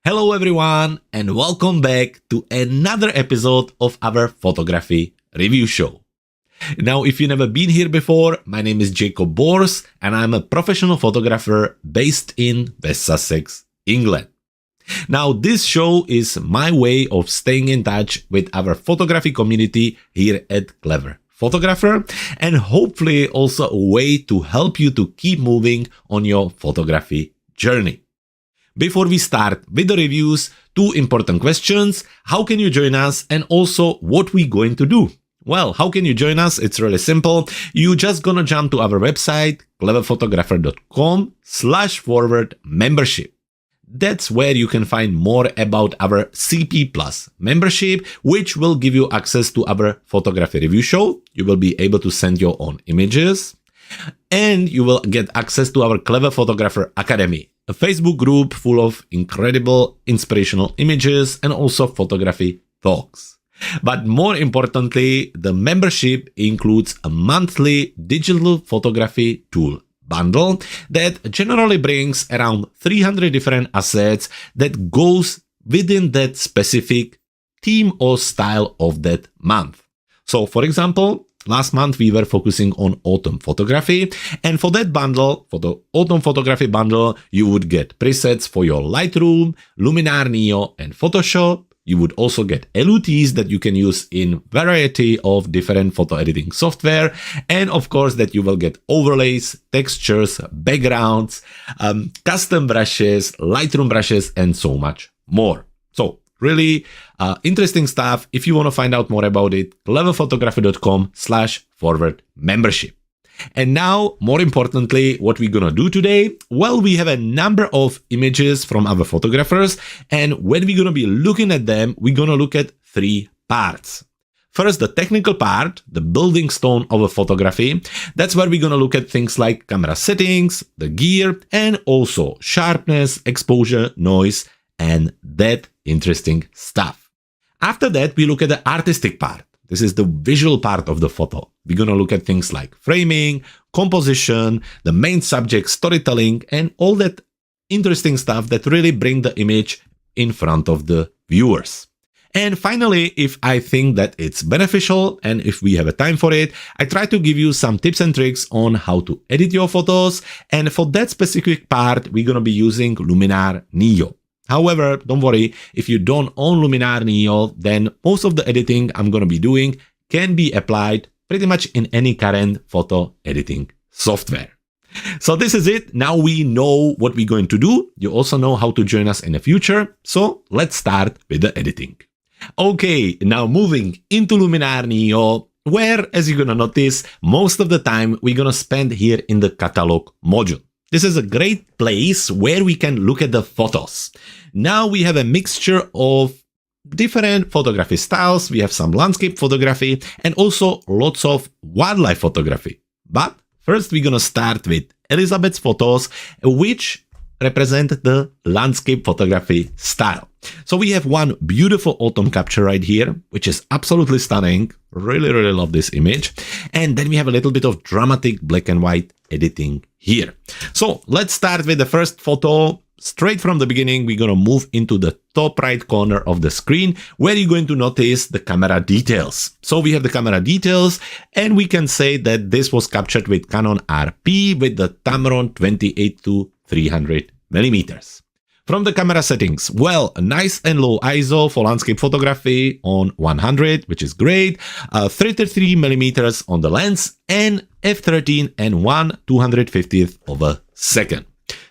Hello everyone and welcome back to another episode of our photography review show. Now, if you've never been here before, my name is Jakub and I'm a professional photographer based in West Sussex, England. Now, this show is my way of staying in touch with our photography community here at Clever Photographer, and hopefully also a way to help you to keep moving on your photography journey. Before we start with the reviews, two important questions. How can you join us? And also, what we going to do? Well, how can you join us? It's really simple. You just gonna jump to our website, cleverphotographer.com/membership. That's where you can find more about our CP Plus membership, which will give you access to our photography review show. You will be able to send your own images, and you will get access to our Clever Photographer Academy, a Facebook group full of incredible inspirational images and also photography talks. But more importantly, the membership includes a monthly digital photography tool bundle that generally brings around 300 different assets that goes within that specific theme or style of that month. So for example, last month we were focusing on autumn photography, and for that bundle, for the autumn photography bundle, you would get presets for your Lightroom, Luminar Neo and Photoshop. You would also get LUTs that you can use in variety of different photo editing software, and of course that you will get overlays, textures, backgrounds, custom brushes, Lightroom brushes, and so much more. So really interesting stuff. If you want to find out more about it, cleverphotography.com/membership. And now, more importantly, what we're gonna do today? Well, we have a number of images from our photographers, and when we're gonna be looking at them, we're gonna look at three parts. First, the technical part, the building stone of a photography. That's where we're gonna look at things like camera settings, the gear, and also sharpness, exposure, noise, and that interesting stuff. After that, we look at the artistic part. This is the visual part of the photo. We're going to look at things like framing, composition, the main subject, storytelling, and all that interesting stuff that really bring the image in front of the viewers. And finally, if I think that it's beneficial and if we have a time for it, I try to give you some tips and tricks on how to edit your photos. And for that specific part, we're going to be using Luminar Neo. However, don't worry, if you don't own Luminar Neo, then most of the editing I'm going to be doing can be applied pretty much in any current photo editing software. So this is it. Now we know what we're going to do. You also know how to join us in the future. So let's start with the editing. Okay, now moving into Luminar Neo, where, as you're going to notice, most of the time we're going to spend here in the catalog module. This is a great place where we can look at the photos. Now we have a mixture of different photography styles. We have some landscape photography and also lots of wildlife photography. But first we're going to start with Elizabeth's photos, which represent the landscape photography style. So we have one beautiful autumn capture right here, which is absolutely stunning. Really, really love this image. And then we have a little bit of dramatic black and white editing here. So let's start with the first photo. Straight from the beginning, we're going to move into the top right corner of the screen where you're going to notice the camera details. So we have the camera details, and we can say that this was captured with Canon RP with the Tamron 28-300 millimeters. From the camera settings, well, a nice and low ISO for landscape photography on 100, which is great, 33 millimeters on the lens, and f13 and 1/250th of a second.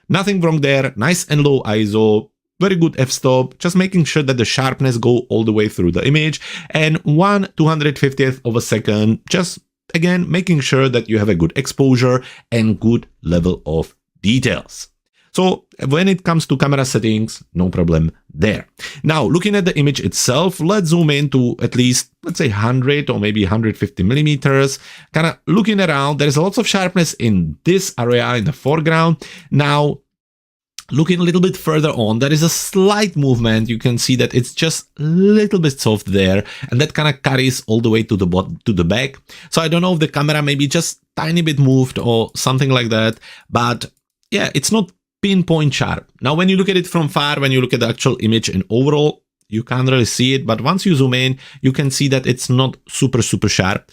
Nothing wrong there, nice and low ISO, very good f-stop, just making sure that the sharpness go all the way through the image, and 1/250th of a second, just again making sure that you have a good exposure and good level of details. So when it comes to camera settings, no problem there. Now, looking at the image itself, let's zoom in to at least, let's say 100 or maybe 150 millimeters. Kind of looking around, there's lots of sharpness in this area in the foreground. Now, looking a little bit further on, there is a slight movement. You can see that it's just a little bit soft there, and that kind of carries all the way to the back. So I don't know if the camera maybe just tiny bit moved or something like that, but yeah, it's not pinpoint sharp. Now, when you look at it from far, when you look at the actual image and overall, you can't really see it. But once you zoom in, you can see that it's not super sharp.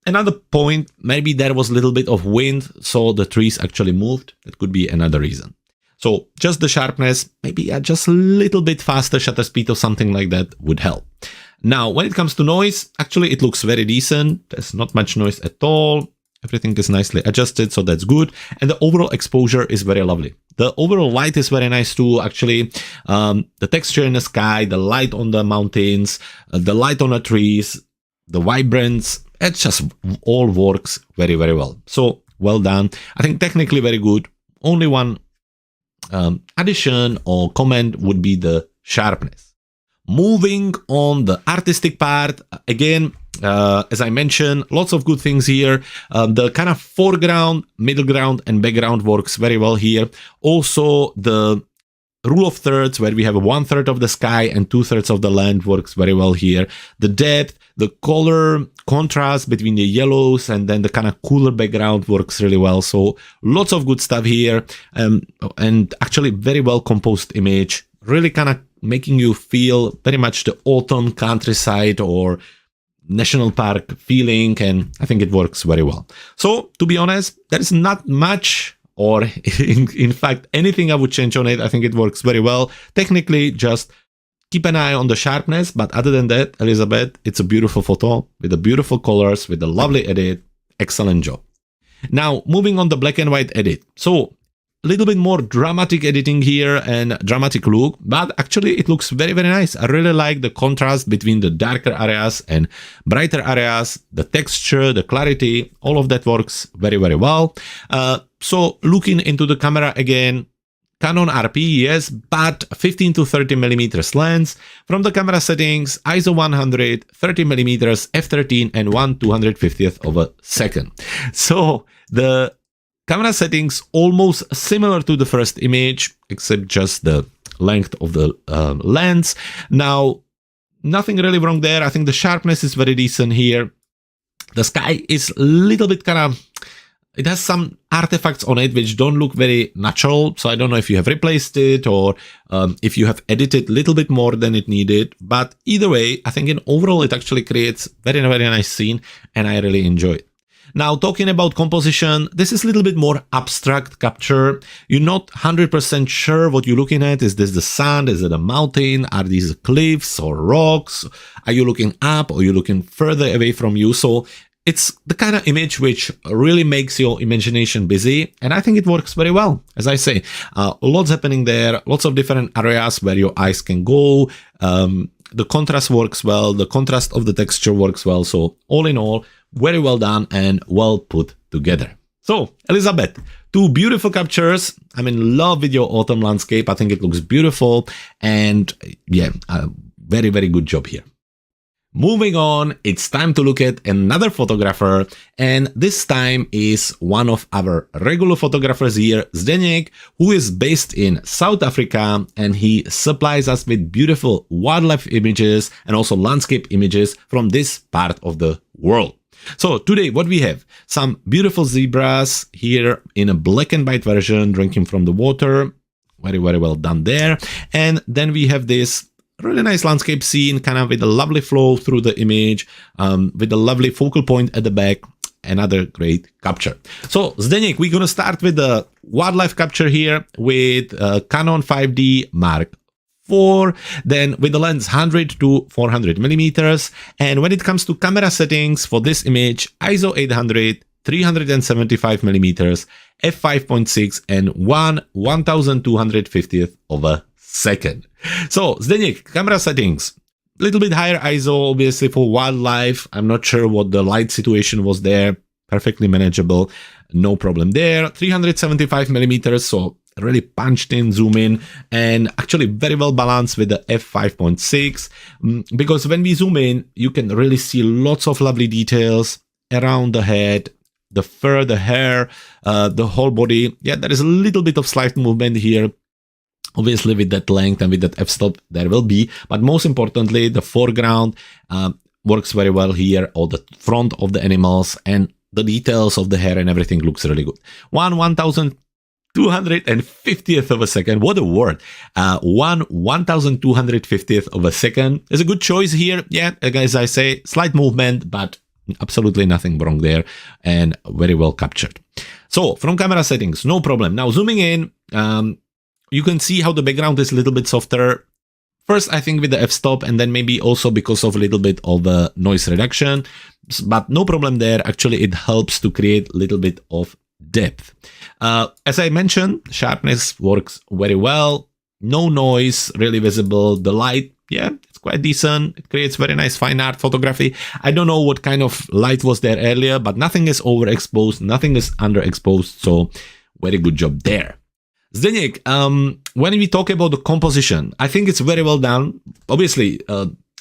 Another point, maybe there was a little bit of wind, so the trees actually moved. That could be another reason. So just the sharpness, maybe just a little bit faster shutter speed or something like that would help. Now, when it comes to noise, actually it looks very decent. There's not much noise at all. Everything is nicely adjusted, so that's good. And the overall exposure is very lovely. The overall light is very nice too, actually. The texture in the sky, the light on the mountains, the light on the trees, the vibrance, it just all works very well. So well done. I think technically very good. Only one addition or comment would be the sharpness. Moving on the artistic part, again, as I mentioned, lots of good things here. The kind of foreground, middle ground, and background works very well here. Also, the rule of thirds, where we have 1/3 of the sky and 2/3 of the land, works very well here. The depth, the color contrast between the yellows and then the kind of cooler background works really well. So lots of good stuff here, and actually very well composed image, really kind of making you feel very much the autumn countryside or national park feeling, and I think it works very well. So to be honest, there is not much, or in fact anything I would change on it. I think it works very well. Technically, just keep an eye on the sharpness, but other than that, Elizabeth, it's a beautiful photo with the beautiful colors, with a lovely edit. Excellent job. Now, moving on the black and white edit. So a little bit more dramatic editing here and dramatic look, but actually it looks very nice. I really like the contrast between the darker areas and brighter areas, the texture, the clarity, all of that works very well. So looking into the camera again, Canon RP, yes, but 15 to 30 millimeters lens. From the camera settings, ISO 100, 30 millimeters, f13, and 1/250th of a second. So the camera settings almost similar to the first image, except just the length of the lens. Now, nothing really wrong there. I think the sharpness is very decent here. The sky is a little bit kind of, it has some artifacts on it which don't look very natural. So I don't know if you have replaced it or if you have edited a little bit more than it needed. But either way, I think in overall it actually creates very nice scene, and I really enjoy it. Now, talking about composition, this is a little bit more abstract capture. You're not 100% sure what you're looking at. Is this the sun? Is it a mountain? Are these cliffs or rocks? Are you looking up or are you looking further away from you? So it's the kind of image which really makes your imagination busy, and I think it works very well. As I say, lots happening there, lots of different areas where your eyes can go. The contrast works well, the contrast of the texture works well. So all in all, very well done and well put together. So, Elizabeth, two beautiful captures. I'm in love with your autumn landscape. I think it looks beautiful, and yeah, very good job here. Moving on, it's time to look at another photographer, and this time is one of our regular photographers here, Zdeněk, who is based in South Africa, and he supplies us with beautiful wildlife images and also landscape images from this part of the world. So today what we have, some beautiful zebras here in a black and white version drinking from the water, very well done there. And then we have this really nice landscape scene, kind of with a lovely flow through the image, with a lovely focal point at the back. Another great capture. So Zdeněk, we're gonna start with the wildlife capture here with Canon 5D Mark IV, then with the lens 100 to 400 millimeters. And when it comes to camera settings for this image, ISO 800, 375 millimeters, f5.6, and 1/1250th of a second. So Zdeněk, camera settings, a little bit higher ISO, obviously for wildlife. I'm not sure what the light situation was there. Perfectly manageable, no problem there. 375 millimeters, so really punched in zoom in, and actually very well balanced with the f5.6, because when we zoom in, you can really see lots of lovely details around the head, the fur, the hair, the whole body. Yeah, there is a little bit of slight movement here. Obviously, with that length and with that f-stop, there will be, but most importantly, the foreground works very well here, or the front of the animals, and the details of the hair and everything looks really good. 1/1000 250th of a second. What a word. 1250th of a second is a good choice here. Yeah, as I say, slight movement, but absolutely nothing wrong there and very well captured. So from camera settings, no problem. Now zooming in, you can see how the background is a little bit softer. First, I think with the f-stop, and then maybe also because of a little bit of noise reduction, but no problem there. Actually, it helps to create a little bit of depth. As I mentioned, sharpness works very well. No noise really visible. The light, yeah, it's quite decent. It creates very nice fine art photography. I don't know what kind of light was there earlier, but nothing is overexposed, nothing is underexposed. So very good job there. Zdeněk, when we talk about the composition, I think it's very well done. Obviously,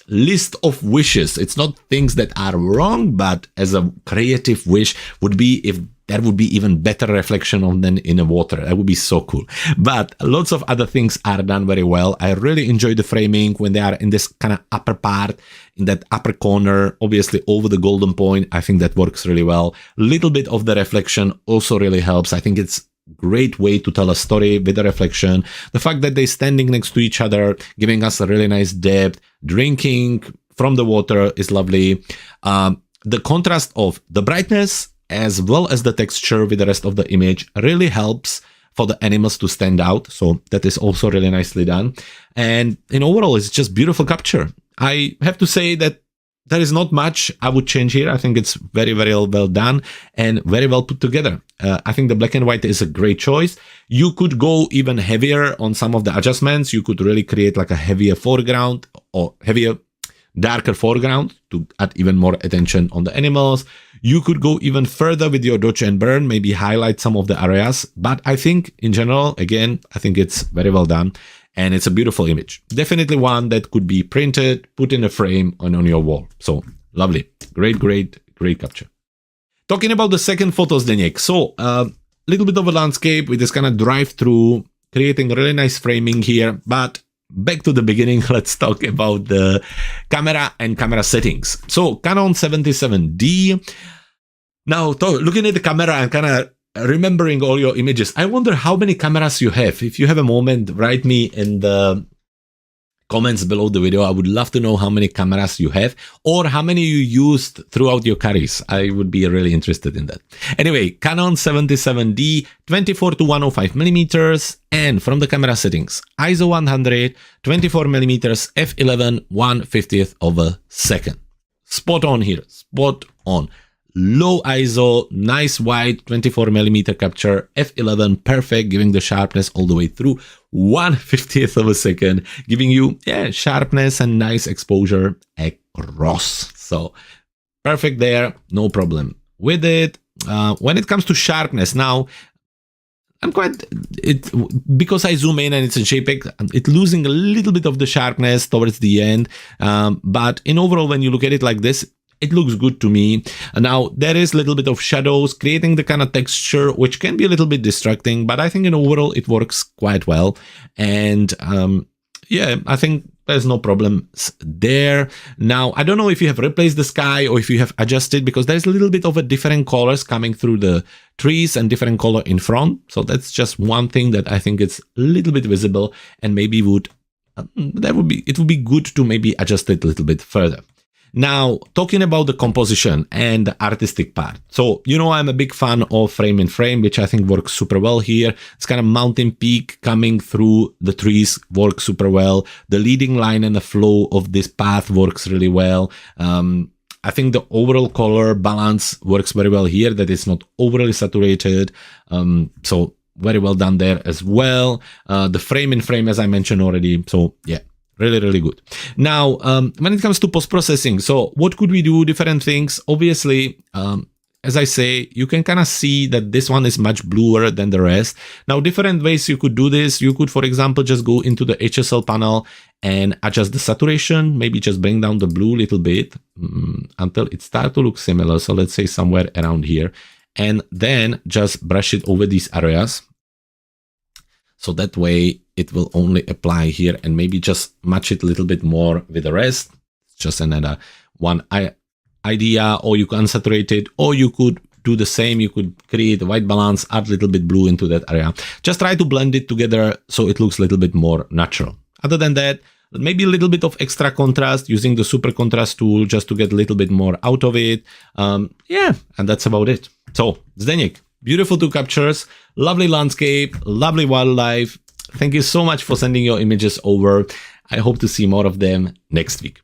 list of wishes. It's not things that are wrong, but as a creative wish would be if there would be even better reflection on than in the water. That would be so cool. But lots of other things are done very well. I really enjoy the framing when they are in this kind of upper part, in that upper corner, obviously over the golden point. I think that works really well. Little bit of the reflection also really helps. I think it's great way to tell a story with a reflection. The fact that they're standing next to each other, giving us a really nice depth, drinking from the water is lovely. The contrast of the brightness as well as the texture with the rest of the image really helps for the animals to stand out. So that is also really nicely done. And in overall, it's just beautiful capture. I have to say that there is not much I would change here. I think it's very, very well done and very well put together. I think the black and white is a great choice. You could go even heavier on some of the adjustments. You could really create like a heavier foreground or heavier, darker foreground to add even more attention on the animals. You could go even further with your dodge and burn, maybe highlight some of the areas. But I think in general, again, I think it's very well done. And it's a beautiful image. Definitely one that could be printed, put in a frame and on your wall. So lovely. Great capture. Talking about the second photo, Zdeněk. So a little bit of a landscape with this kind of drive through, creating really nice framing here. But back to the beginning, let's talk about the camera and camera settings. So Canon 77D. Now looking at the camera and kind of remembering all your images, I wonder how many cameras you have. If you have a moment, write me in the comments below the video. I would love to know how many cameras you have or how many you used throughout your carries. I would be really interested in that. Anyway, Canon 77D, 24 to 105 millimeters, and from the camera settings, ISO 100, 24 millimeters, f11, 1/50th of a second. Spot on here, spot on. Low ISO, nice wide 24mm capture, f11, perfect, giving the sharpness all the way through, 1/50th of a second, giving you sharpness and nice exposure across. So perfect there, no problem with it. When it comes to sharpness, now I'm because I zoom in and it's a JPEG, it's losing a little bit of the sharpness towards the end. But in overall, when you look at it like this, it looks good to me. Now, there is a little bit of shadows, creating the kind of texture, which can be a little bit distracting, but I think in overall, it works quite well. And I think there's no problems there. Now, I don't know if you have replaced the sky or if you have adjusted, because there's a little bit of a different colors coming through the trees and different color in front. So that's just one thing that I think it's a little bit visible and maybe it would be good to maybe adjust it a little bit further. Now, talking about the composition and the artistic part. So, I'm a big fan of frame in frame, which I think works super well here. It's kind of mountain peak coming through the trees works super well. The leading line and the flow of this path works really well. I think the overall color balance works very well here, that it's not overly saturated. So very well done there as well. The frame in frame, as I mentioned already. So yeah. Really good. Now, when it comes to post-processing, so what could we do? Different things. Obviously, as I say, you can kind of see that this one is much bluer than the rest. Now, different ways you could do this. You could, for example, just go into the HSL panel and adjust the saturation. Maybe just bring down the blue a little bit until it starts to look similar. So let's say somewhere around here. And then just brush it over these areas. So that way it will only apply here and maybe just match it a little bit more with the rest. Just another one idea, or you can saturate it, or you could do the same. You could create a white balance, add a little bit blue into that area. Just try to blend it together so it looks a little bit more natural. Other than that, maybe a little bit of extra contrast using the super contrast tool just to get a little bit more out of it. Yeah, and that's about it. So, Zdeněk, beautiful two captures, lovely landscape, lovely wildlife. Thank you so much for sending your images over. I hope to see more of them next week.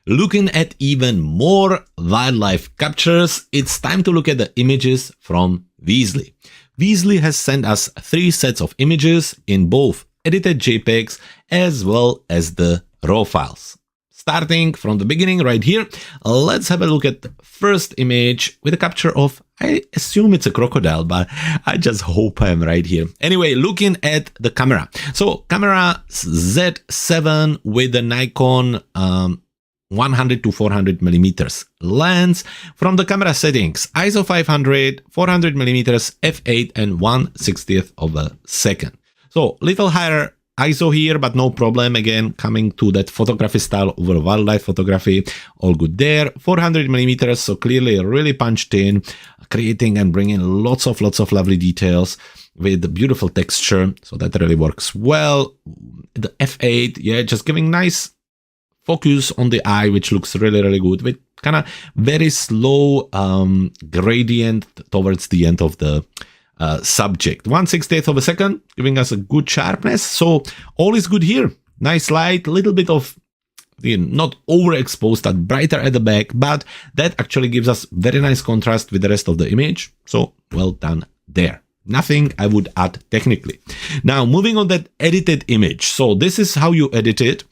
Looking at even more wildlife captures, it's time to look at the images from Weasley. Weasley has sent us 3 sets of images in both edited JPEGs as well as the raw files. Starting from the beginning right here, let's have a look at the first image with a capture of, I assume it's a crocodile, but I just hope I'm right here. Anyway, looking at the camera. So camera Z7 with the Nikon 100 to 400 millimeters lens. From the camera settings, ISO 500, 400 millimeters, f8 and 1/60th of a second. So little higher ISO here, but no problem. Again, coming to that photography style over wildlife photography, all good there. 400 millimeters, so clearly really punched in, creating and bringing lots of lovely details with the beautiful texture. So that really works well. The f8, yeah, just giving nice focus on the eye, which looks really good with kind of very slow gradient towards the end of the subject. 1/60th of a second, giving us a good sharpness. So all is good here. Nice light, a little bit of not overexposed, but brighter at the back, but that actually gives us very nice contrast with the rest of the image. So well done there. Nothing I would add technically. Now moving on that edited image. So this is how you edit it.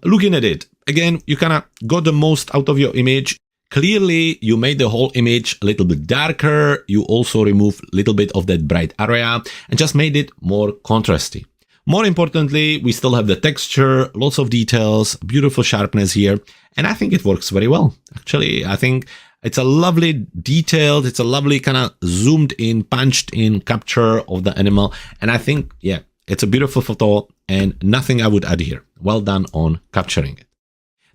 Looking at it, again, you kind of got the most out of your image. Clearly, you made the whole image a little bit darker. You also removed a little bit of that bright area and just made it more contrasty. More importantly, we still have the texture, lots of details, beautiful sharpness here. And I think it works very well. Actually, I think it's a lovely detailed, it's a lovely kind of zoomed in, punched in capture of the animal. And I think, yeah, it's a beautiful photo and nothing I would add here. Well done on capturing it.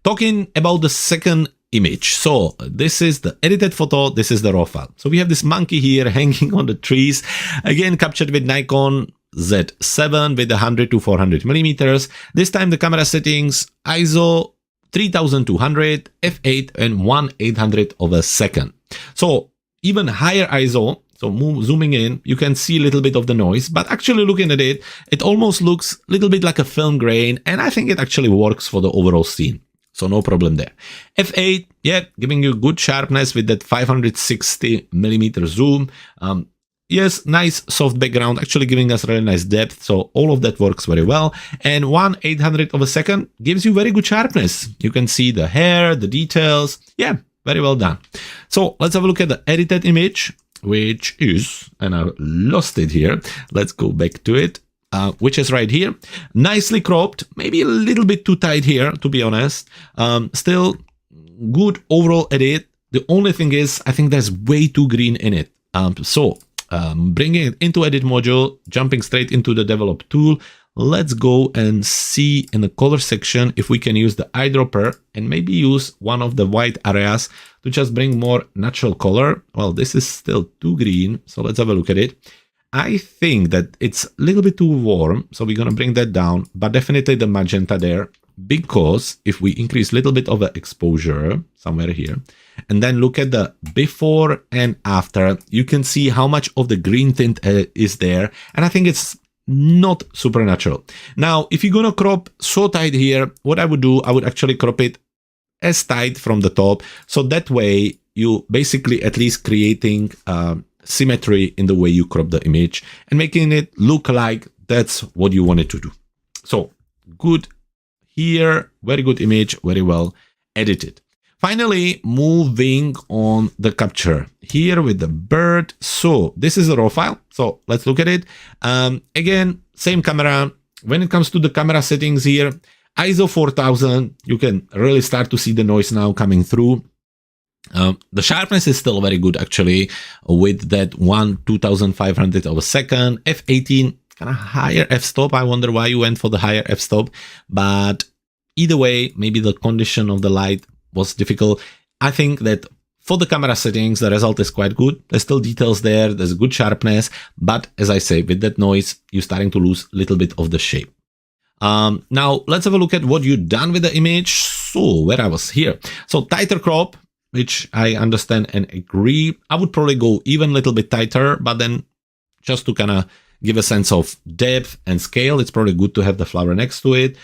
Talking about the second image. So this is the edited photo. This is the raw file. So we have this monkey here hanging on the trees, again captured with Nikon Z7 with 100 to 400 millimeters. This time the camera settings, ISO 3200, f8 and 1/800 of a second. So even higher ISO. So zooming in, you can see a little bit of the noise, but actually looking at it, it almost looks a little bit like a film grain. And I think it actually works for the overall scene. So no problem there. f8, yeah, giving you good sharpness with that 560 millimeter zoom. Yes, nice soft background, actually giving us really nice depth. So all of that works very well. And 1/800 of a second gives you very good sharpness. You can see the hair, the details. Yeah, very well done. So let's have a look at the edited image, which is, and I lost it here. Let's go back to it. Which is right here, nicely cropped, maybe a little bit too tight here, to be honest. Still good overall edit. The only thing is, I think there's way too green in it. Bringing it into edit module, jumping straight into the develop tool. Let's go and see in the color section if we can use the eyedropper and maybe use one of the white areas to just bring more natural color. Well, this is still too green, so let's have a look at it. I think that it's a little bit too warm, so we're going to bring that down, but definitely the magenta there, because if we increase a little bit of the exposure somewhere here, and then look at the before and after, you can see how much of the green tint is there, and I think it's not supernatural. Now, if you're going to crop so tight here, what I would do, I would actually crop it as tight from the top, so that way you basically at least creating symmetry in the way you crop the image and making it look like that's what you wanted to do. So good here, very good image, very well edited. Finally, moving on the capture here with the bird. So this is a raw file. So let's look at it. Again, same camera. When it comes to the camera settings here, ISO 4000, you can really start to see the noise now coming through. The sharpness is still very good actually with that 2500 of a second. f18, kind of higher f-stop. I wonder why you went for the higher f-stop, but either way, maybe the condition of the light was difficult. I think that For the camera settings, the result is quite good. There's still details there, there's good sharpness, but as I say, with that noise, you're starting to lose a little bit of the shape. Now, let's have a look at what you've done with the image. So, where I was here. So, tighter crop, which I understand and agree. I would probably go even a little bit tighter, but then just to kind of give a sense of depth and scale, it's probably good to have the flower next to it.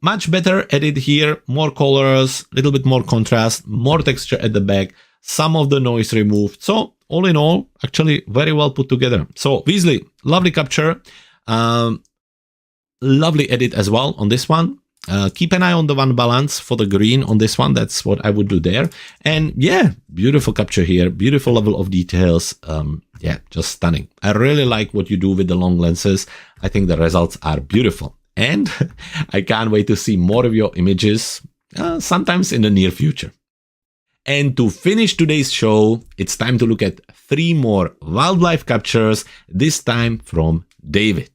Much better edit here, more colors, a little bit more contrast, more texture at the back, some of the noise removed. So all in all, actually very well put together. So Weasley, lovely capture, lovely edit as well on this one. Keep an eye on the one balance for the green on this one. That's what I would do there. And yeah, beautiful capture here, beautiful level of details. Yeah, just stunning. I really like what you do with the long lenses. I think the results are beautiful. And I can't wait to see more of your images sometimes in the near future. And to finish today's show, it's time to look at 3 more wildlife captures, this time from David.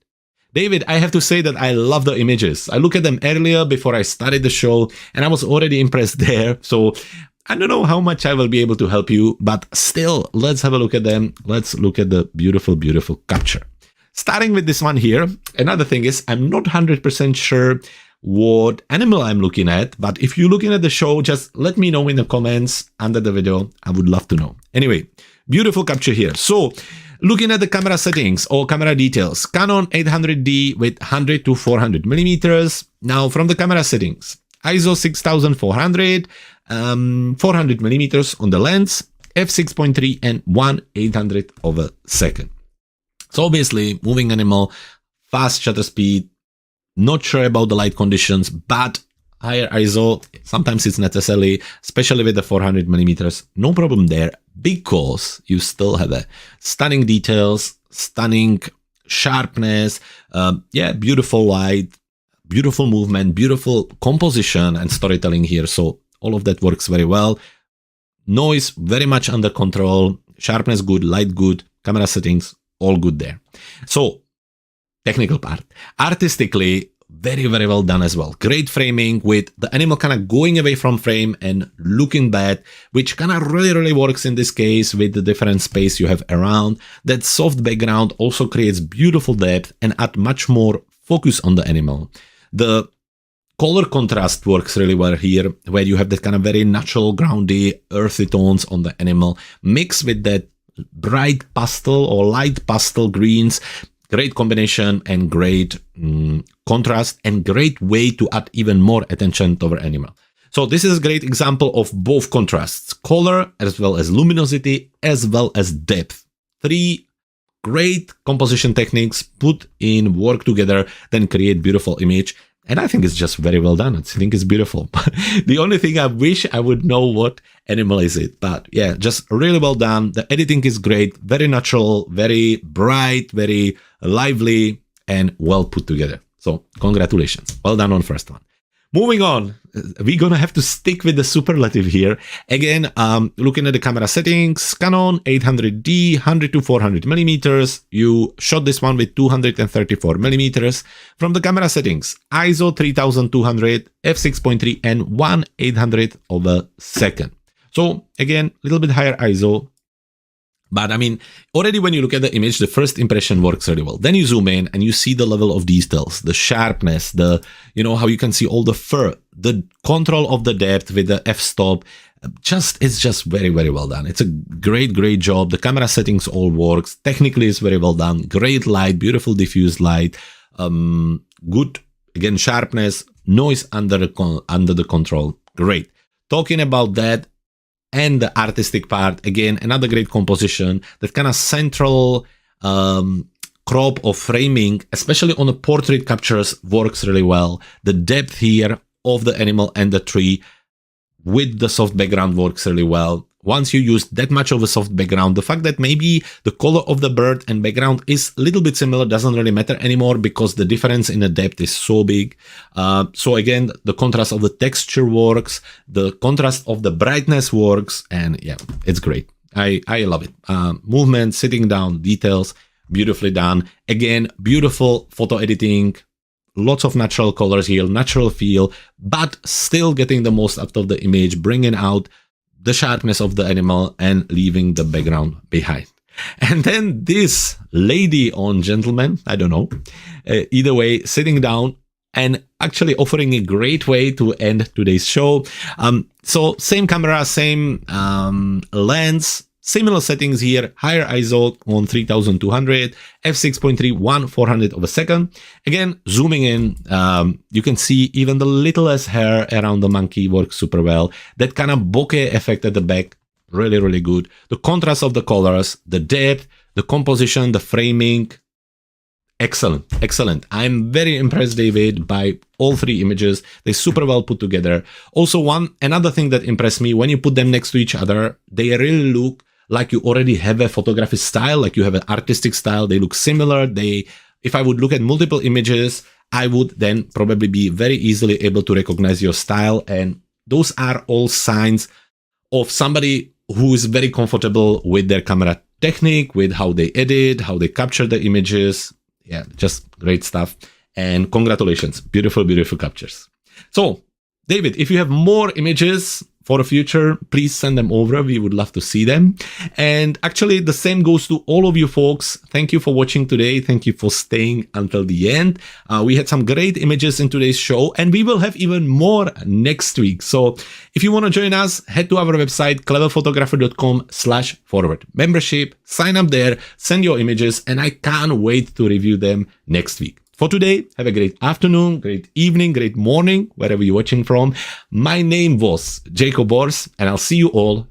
David, I have to say that I love the images. I looked at them earlier before I started the show and I was already impressed there. So I don't know how much I will be able to help you, but still, let's have a look at them. Let's look at the beautiful, beautiful capture. Starting with this one here, another thing is I'm not 100% sure what animal I'm looking at, but if you're looking at the show, just let me know in the comments under the video. I would love to know. Anyway, beautiful capture here. So looking at the camera settings or camera details, Canon 800D with 100 to 400 millimeters. Now from the camera settings, ISO 6400, 400 millimeters on the lens, f6.3 and 1/800 of a second. So obviously moving animal, fast shutter speed, not sure about the light conditions, but higher ISO, sometimes it's necessary, especially with the 400 millimeters, no problem there, because you still have a stunning details, stunning sharpness, yeah, beautiful light, beautiful movement, beautiful composition and storytelling here. So all of that works very well. Noise very much under control, sharpness good, light good, camera settings, all good there. So technical part, artistically, very, very well done as well. Great framing with the animal kind of going away from frame and looking bad, which kind of really, really works in this case with the different space you have around. That soft background also creates beautiful depth and add much more focus on the animal. The color contrast works really well here, where you have that kind of very natural, groundy, earthy tones on the animal, mixed with that bright pastel or light pastel greens. Great combination and great contrast and great way to add even more attention to our animal. So this is a great example of both contrasts, color as well as luminosity as well as depth. 3 great composition techniques put in, work together, then create beautiful image. And I think it's just very well done. I think it's beautiful. The only thing I wish I would know what animal is it. But yeah, just really well done. The editing is great, very natural, very bright, very lively, and well put together. So congratulations. Well done on first one. Moving on, we're going to have to stick with the superlative here. Again, looking at the camera settings, Canon 800D, 100 to 400 millimeters. You shot this one with 234 millimeters. From the camera settings, ISO 3200, f6.3 and 1/800 of a second. So again, a little bit higher ISO. But I mean, already when you look at the image, the first impression works really well. Then you zoom in and you see the level of details, the sharpness, the, you know, how you can see all the fur, the control of the depth with the f-stop. It's just very, very well done. It's a great, great job. The camera settings all works. Technically, it's very well done. Great light, beautiful diffused light, good, again, sharpness, noise under the control. Great. Talking about that, and the artistic part, again, another great composition, that kind of central crop of framing, especially on the portrait captures, works really well. The depth here of the animal and the tree with the soft background works really well. Once you use that much of a soft background, the fact that maybe the color of the bird and background is a little bit similar doesn't really matter anymore because the difference in the depth is so big. So again, the contrast of the texture works, the contrast of the brightness works, and yeah, it's great. I love it. Movement, sitting down, details, beautifully done. Again, beautiful photo editing, lots of natural colors here, natural feel, but still getting the most out of the image, bringing out the sharpness of the animal and leaving the background behind. And then this lady or gentleman, I don't know, either way, sitting down and actually offering a great way to end today's show. So same camera, same lens, similar settings here, higher ISO on 3200, f6.3, 1/400 of a second. Again, zooming in, you can see even the littlest hair around the monkey works super well. That kind of bokeh effect at the back, really, really good. The contrast of the colors, the depth, the composition, the framing, excellent, excellent. I'm very impressed, David, by all three images. They're super well put together. Also, another thing that impressed me, when you put them next to each other, they really look like you already have a photography style, like you have an artistic style. They look similar. If I would look at multiple images, I would then probably be very easily able to recognize your style. And those are all signs of somebody who is very comfortable with their camera technique, with how they edit, how they capture the images. Yeah, just great stuff. And congratulations. Beautiful, beautiful captures. So, David, if you have more images for the future, please send them over. We would love to see them. And actually, the same goes to all of you folks. Thank you for watching today. Thank you for staying until the end. We had some great images in today's show, and we will have even more next week. So if you want to join us, head to our website, cleverphotographer.com/forward membership, sign up there, send your images, and I can't wait to review them next week. For today, have a great afternoon, great evening, great morning, wherever you're watching from. My name was Jakub, and I'll see you all